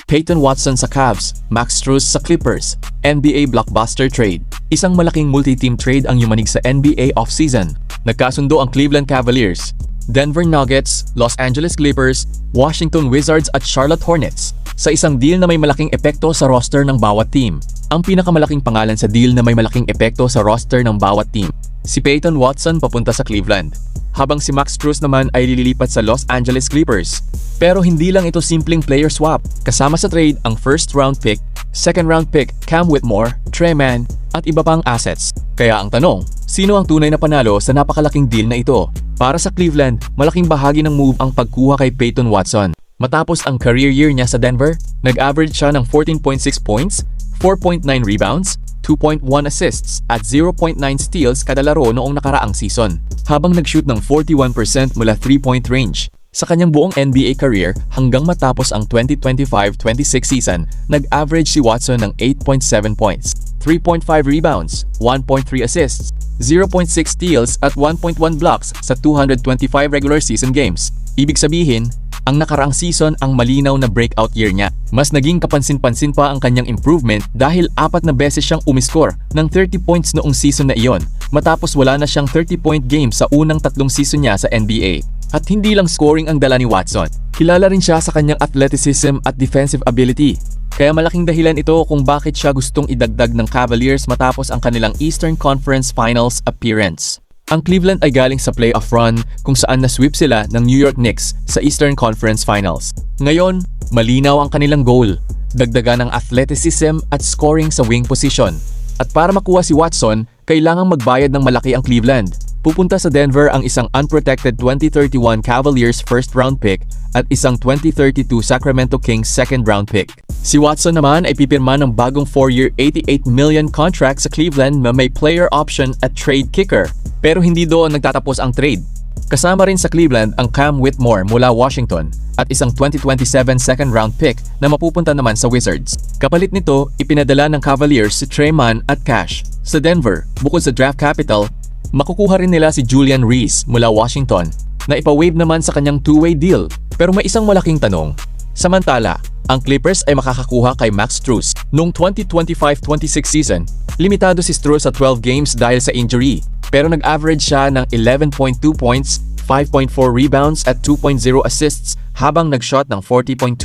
Peyton Watson sa Cavs, Max Strus sa Clippers, NBA blockbuster trade. Isang malaking multi-team trade ang yumanig sa NBA offseason. Nagkasundo ang Cleveland Cavaliers, Denver Nuggets, Los Angeles Clippers, Washington Wizards at Charlotte Hornets sa isang deal na may malaking epekto sa roster ng bawat team. Ang pinakamalaking pangalan sa deal na may malaking epekto sa roster ng bawat team, si Peyton Watson papunta sa Cleveland, habang si Max Strus naman ay lilipat sa Los Angeles Clippers. Pero hindi lang ito simpleng player swap. Kasama sa trade ang first round pick, second round pick Cam Whitmore, Tre Mann at iba pang assets. Kaya ang tanong, sino ang tunay na panalo sa napakalaking deal na ito? Para sa Cleveland, malaking bahagi ng move ang pagkuha kay Peyton Watson. Matapos ang career year niya sa Denver, nag-average siya ng 14.6 points, 4.9 rebounds, 2.1 assists at 0.9 steals kada laro noong nakaraang season, habang nag-shoot ng 41% mula 3-point range. Sa kanyang buong NBA career hanggang matapos ang 2025-26 season, nag-average si Watson ng 8.7 points, 3.5 rebounds, 1.3 assists, 0.6 steals at 1.1 blocks sa 225 regular season games. Ibig sabihin, ang nakaraang season ang malinaw na breakout year niya. Mas naging kapansin-pansin pa ang kanyang improvement dahil 4 na beses siyang umiscore ng 30 points noong season na iyon, matapos wala na siyang 30-point game sa unang 3 season niya sa NBA. At hindi lang scoring ang dala ni Watson, kilala rin siya sa kanyang athleticism at defensive ability. Kaya malaking dahilan ito kung bakit siya gustong idagdag ng Cavaliers matapos ang kanilang Eastern Conference Finals appearance. Ang Cleveland ay galing sa playoff run kung saan na-sweep sila ng New York Knicks sa Eastern Conference Finals. Ngayon, malinaw ang kanilang goal, dagdagan ng athleticism at scoring sa wing position. At para makuha si Watson, kailangang magbayad ng malaki ang Cleveland. Pupunta sa Denver ang isang unprotected 2031 Cavaliers first round pick at isang 2032 Sacramento Kings second round pick. Si Watson naman ay pipirma ng bagong 4-year $88 million contract sa Cleveland na may player option at trade kicker. Pero hindi doon nagtatapos ang trade. Kasama rin sa Cleveland ang Cam Whitmore mula Washington at isang 2027 second round pick na mapupunta naman sa Wizards. Kapalit nito, ipinadala ng Cavaliers si Tre Mann at cash. Sa Denver, bukod sa draft capital, makukuha rin nila si Julian Reese mula Washington na ipa-waive naman sa kanyang two-way deal. Pero may isang malaking tanong. Samantala, ang Clippers ay makakakuha kay Max Strus. Noong 2025-26 season, limitado si Strus sa 12 games dahil sa injury. Pero nag-average siya ng 11.2 points, 5.4 rebounds at 2.0 assists habang nag-shot ng 40.2%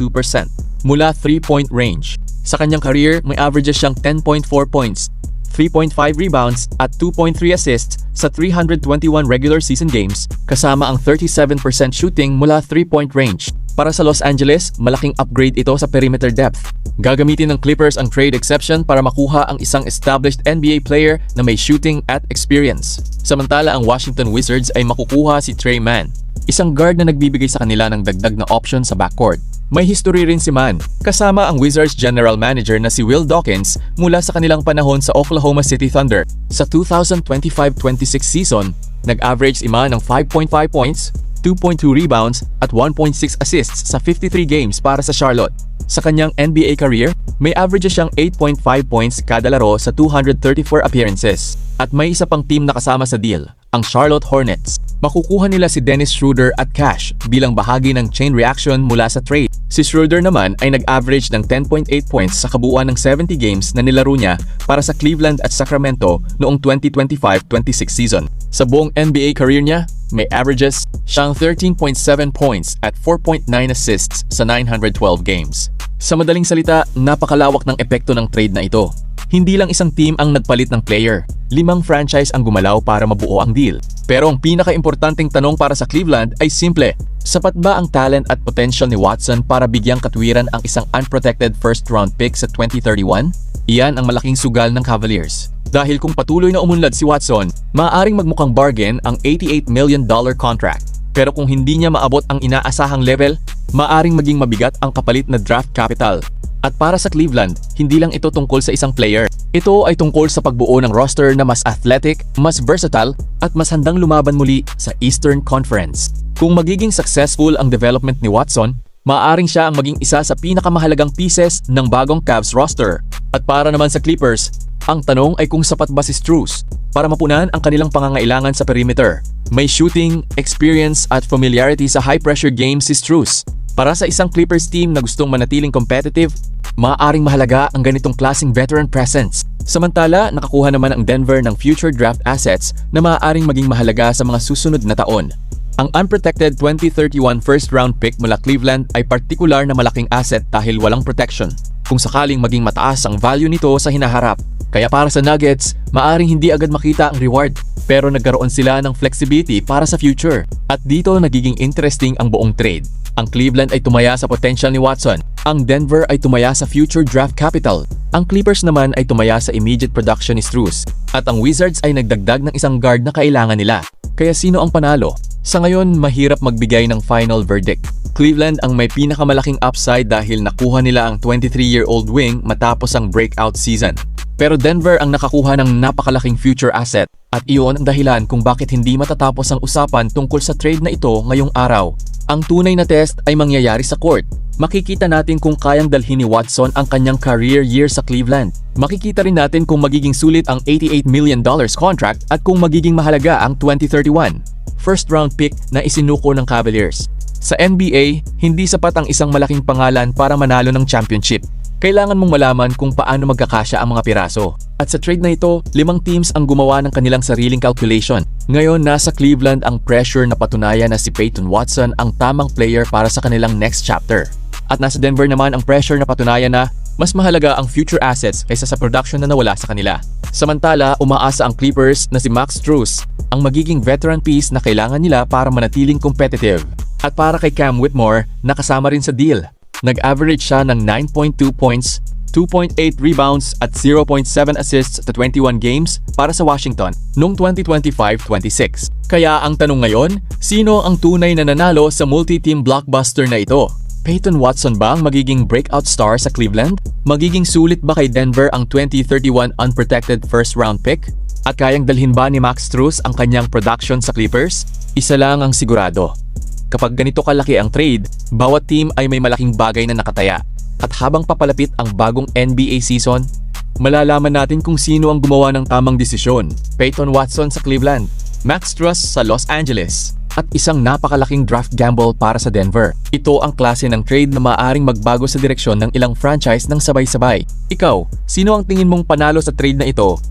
mula 3-point range. Sa kanyang career, may averages siyang 10.4 points, 3.5 rebounds at 2.3 assists sa 321 regular season games kasama ang 37% shooting mula 3-point range. Para sa Los Angeles, malaking upgrade ito sa perimeter depth. Gagamitin ng Clippers ang trade exception para makuha ang isang established NBA player na may shooting at experience. Samantala ang Washington Wizards ay makukuha si Tre Mann, isang guard na nagbibigay sa kanila ng dagdag na option sa backcourt. May history rin si Mann, kasama ang Wizards general manager na si Will Dawkins mula sa kanilang panahon sa Oklahoma City Thunder. Sa 2025-26 season, nag-average si Mann ng 5.5 points, 2.2 rebounds at 1.6 assists sa 53 games para sa Charlotte. Sa kanyang NBA career, may averages siyang 8.5 points kada laro sa 234 appearances. At may isa pang team na kasama sa deal, ang Charlotte Hornets. Makukuha nila si Dennis Schroeder at cash bilang bahagi ng chain reaction mula sa trade. Si Schroeder naman ay nag-average ng 10.8 points sa kabuuan ng 70 games na nilaro niya para sa Cleveland at Sacramento noong 2025-26 season. Sa buong NBA career niya, may averages siyang 13.7 points at 4.9 assists sa 912 games. Sa madaling salita, napakalawak ng epekto ng trade na ito. Hindi lang isang team ang nagpalit ng player, 5 franchise ang gumalaw para mabuo ang deal. Pero ang pinaka-importanting tanong para sa Cleveland ay simple, sapat ba ang talent at potential ni Watson para bigyang katwiran ang isang unprotected first-round pick sa 2031? Iyan ang malaking sugal ng Cavaliers. Dahil kung patuloy na umunlad si Watson, maaaring magmukhang bargain ang $88 million contract. Pero kung hindi niya maabot ang inaasahang level, maaaring maging mabigat ang kapalit na draft capital. At para sa Cleveland, hindi lang ito tungkol sa isang player. Ito ay tungkol sa pagbuo ng roster na mas athletic, mas versatile, at mas handang lumaban muli sa Eastern Conference. Kung magiging successful ang development ni Watson, maaaring siya ang maging isa sa pinakamahalagang pieces ng bagong Cavs roster. At para naman sa Clippers, ang tanong ay kung sapat ba si Strus para mapunan ang kanilang pangangailangan sa perimeter. May shooting, experience at familiarity sa high-pressure games si Strus Para sa isang Clippers team na gustong manatiling competitive, maaaring mahalaga ang ganitong klaseng veteran presence. Samantala, nakakuha naman ang Denver ng future draft assets na maaaring maging mahalaga sa mga susunod na taon. Ang unprotected 2031 first round pick mula Cleveland ay partikular na malaking asset dahil walang protection kung sakaling maging mataas ang value nito sa hinaharap. Kaya para sa Nuggets, maaaring hindi agad makita ang reward pero nagkaroon sila ng flexibility para sa future. At dito nagiging interesting ang buong trade. Ang Cleveland ay tumaya sa potential ni Watson. Ang Denver ay tumaya sa future draft capital. Ang Clippers naman ay tumaya sa immediate production ni Strus. At ang Wizards ay nagdagdag ng isang guard na kailangan nila. Kaya sino ang panalo? Sa ngayon, mahirap magbigay ng final verdict. Cleveland ang may pinakamalaking upside dahil nakuha nila ang 23-year-old wing matapos ang breakout season. Pero Denver ang nakakuha ng napakalaking future asset. At iyon ang dahilan kung bakit hindi matatapos ang usapan tungkol sa trade na ito ngayong araw. Ang tunay na test ay mangyayari sa court. Makikita natin kung kayang dalhin ni Watson ang kanyang career year sa Cleveland. Makikita rin natin kung magiging sulit ang $88 million contract at kung magiging mahalaga ang 2031 first round pick na isinuko ng Cavaliers. Sa NBA, hindi sapat ang isang malaking pangalan para manalo ng championship. Kailangan mong malaman kung paano magkakasya ang mga piraso. At sa trade na ito, 5 teams ang gumawa ng kanilang sariling calculation. Ngayon, nasa Cleveland ang pressure na patunayan na si Peyton Watson ang tamang player para sa kanilang next chapter. At nasa Denver naman ang pressure na patunayan na mas mahalaga ang future assets kaysa sa production na nawala sa kanila. Samantala, umaasa ang Clippers na si Max Strus ang magiging veteran piece na kailangan nila para manatiling competitive. At para kay Cam Whitmore, nakasama rin sa deal. Nag-average siya ng 9.2 points, 2.8 rebounds at 0.7 assists sa 21 games para sa Washington noong 2025-26. Kaya ang tanong ngayon, sino ang tunay na nanalo sa multi-team blockbuster na ito? Peyton Watson ba ang magiging breakout star sa Cleveland? Magiging sulit ba kay Denver ang 2031 unprotected first round pick? At kayang dalhin ba ni Max Strus ang kanyang production sa Clippers? Isa lang ang sigurado. Kapag ganito kalaki ang trade, bawat team ay may malaking bagay na nakataya. At habang papalapit ang bagong NBA season, malalaman natin kung sino ang gumawa ng tamang desisyon. Peyton Watson sa Cleveland, Max Strus sa Los Angeles, at isang napakalaking draft gamble para sa Denver. Ito ang klase ng trade na maaaring magbago sa direksyon ng ilang franchise ng sabay-sabay. Ikaw, sino ang tingin mong panalo sa trade na ito?